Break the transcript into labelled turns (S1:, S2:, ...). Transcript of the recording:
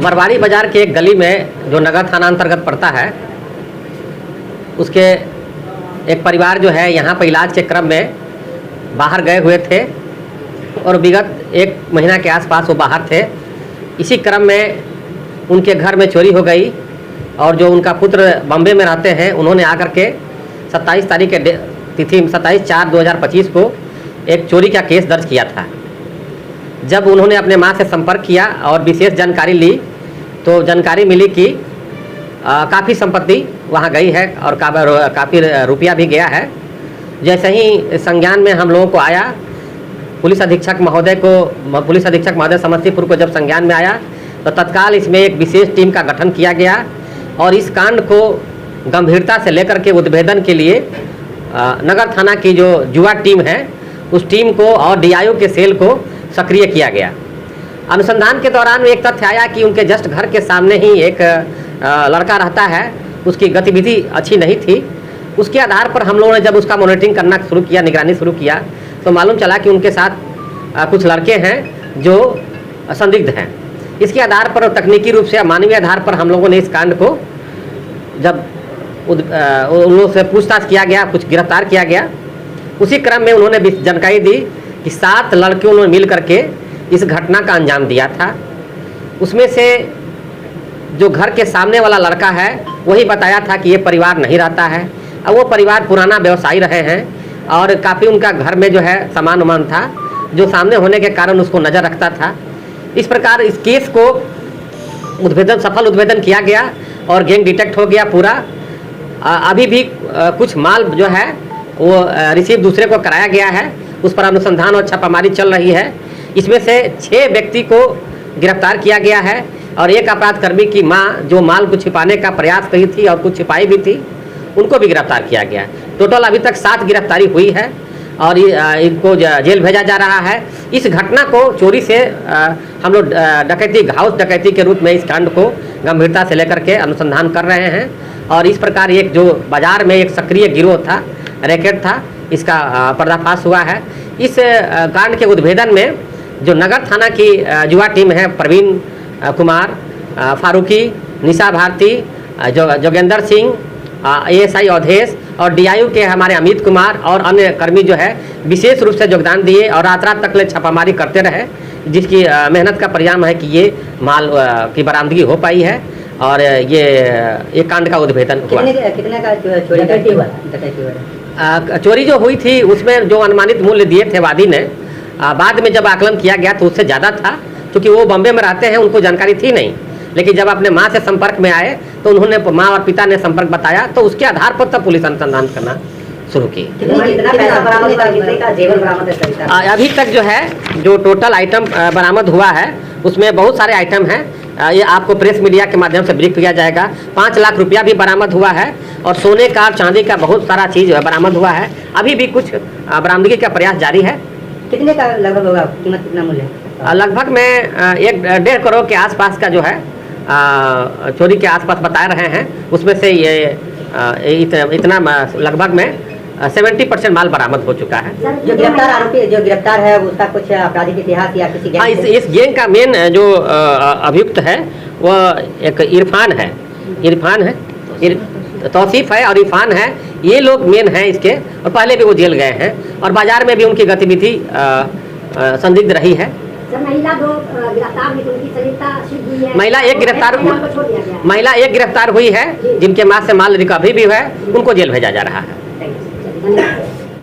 S1: मरवाड़ी बाज़ार के एक गली में जो नगर थाना अंतर्गत पड़ता है, उसके एक परिवार जो है यहाँ पर इलाज के क्रम में बाहर गए हुए थे और विगत 1 महीना के आसपास वो बाहर थे। इसी क्रम में उनके घर में चोरी हो गई और जो उनका पुत्र बॉम्बे में रहते हैं, उन्होंने आकर के 27 तारीख के तिथि 27/4/2025 को एक चोरी का केस दर्ज किया था। जब उन्होंने अपने माँ से संपर्क किया और विशेष जानकारी ली तो जानकारी मिली कि काफ़ी संपत्ति वहाँ गई है और काफ़ी रुपया भी गया है। जैसे ही संज्ञान में हम लोगों को आया, पुलिस अधीक्षक महोदय समस्तीपुर को जब संज्ञान में आया तो तत्काल इसमें एक विशेष टीम का गठन किया गया और इस कांड को गंभीरता से लेकर के उद्भेदन के लिए नगर थाना की जो जुआ टीम है उस टीम को और डीआईओ के सेल को सक्रिय किया गया। अनुसंधान के दौरान एक तथ्य आया कि उनके जस्ट घर के सामने ही एक लड़का रहता है, उसकी गतिविधि अच्छी नहीं थी। उसके आधार पर हम लोगों ने जब उसका मॉनिटरिंग करना शुरू किया, निगरानी शुरू किया, तो मालूम चला कि उनके साथ कुछ लड़के हैं जो संदिग्ध हैं। इसके आधार पर तकनीकी रूप से मानवीय आधार पर हम लोगों ने इस कांड को जब उन लोगों से पूछताछ किया गया, कुछ गिरफ्तार किया गया। उसी क्रम में उन्होंने जानकारी दी कि 7 लड़कियों ने मिल करके इस घटना का अंजाम दिया था। उसमें से जो घर के सामने वाला लड़का है वही बताया था कि ये परिवार नहीं रहता है। अब वो परिवार पुराना व्यवसायी रहे हैं और काफ़ी उनका घर में जो है सामान वामान था जो सामने होने के कारण उसको नज़र रखता था। इस प्रकार इस केस को सफल उद्भेदन किया गया और गैंग डिटेक्ट हो गया पूरा। अभी भी कुछ माल जो है वो रिसीव दूसरे को कराया गया है, उस पर अनुसंधान और छापामारी चल रही है। इसमें से 6 व्यक्ति को गिरफ्तार किया गया है और एक अपराधकर्मी की मां जो माल को छिपाने का प्रयास करी थी और कुछ छिपाई भी थी, उनको भी गिरफ्तार किया गया। टोटल अभी तक 7 गिरफ्तारी हुई है और इनको जेल भेजा जा रहा है। इस घटना को चोरी से हम लोग हाउस डकैती के रूप में इस कांड को गंभीरता से लेकर के अनुसंधान कर रहे हैं और इस प्रकार एक जो बाजार में एक सक्रिय गिरोह था, रैकेट था, इसका पर्दाफाश हुआ है। इस कांड के उद्भेदन में जो नगर थाना की युवा टीम है, प्रवीण कुमार, फारूकी, निशा भारती, जोगेंद्र सिंह, एएसआई अवधेश और डीआईओ के हमारे अमित कुमार और अन्य कर्मी जो है विशेष रूप से योगदान दिए और रात तक ले छापामारी करते रहे, जिसकी मेहनत का परिणाम है कि ये माल की बरामदगी हो पाई है और ये कांड का उद्भेदन हुआ।
S2: कितने का
S1: चोरी जो हुई थी उसमें जो अनुमानित मूल्य दिए थे वादी ने, बाद में जब आकलन किया गया तो उससे ज़्यादा था, क्योंकि वो बॉम्बे में रहते हैं, उनको जानकारी थी नहीं। लेकिन जब अपने माँ से संपर्क में आए तो उन्होंने माँ और पिता ने संपर्क बताया तो उसके आधार पर तब पुलिस अनुसंधान करना शुरू की। अभी तक जो है जो टोटल आइटम बरामद हुआ है उसमें बहुत सारे आइटम हैं। ये आपको प्रेस मीडिया के माध्यम से ब्रीफ किया जाएगा। 5 लाख रुपया भी बरामद हुआ है और सोने का और चांदी का बहुत सारा चीज़ बरामद हुआ है। अभी भी कुछ बरामदगी का प्रयास जारी है।
S2: कितने का लगभग होगा, कीमत कितना मूल्य?
S1: लगभग में 1.5 करोड़ के आसपास का जो है चोरी के आसपास बता रहे हैं। उसमें से ये इतना लगभग में 70% माल बरामद हो चुका है।
S2: जो गिरफ्तार आरोपी जो गिरफ्तार है उसका कुछ आपराधिक इतिहास या किसी गैंग
S1: इस गैंग का मेन जो अभियुक्त है वह एक इरफान है, तौसीफ है और इरफान है। ये लोग मेन हैं इसके और पहले भी वो जेल गए हैं और बाजार में भी उनकी गतिविधि संदिग्ध रही है।
S3: महिला 2 गिरफ्तार हुई, उनकी संलिप्तता सिद्ध हुई है।
S1: महिला एक गिरफ्तार हुई है, जिनके माँ से माल रिकवरी भी है, उनको जेल भेजा जा रहा है।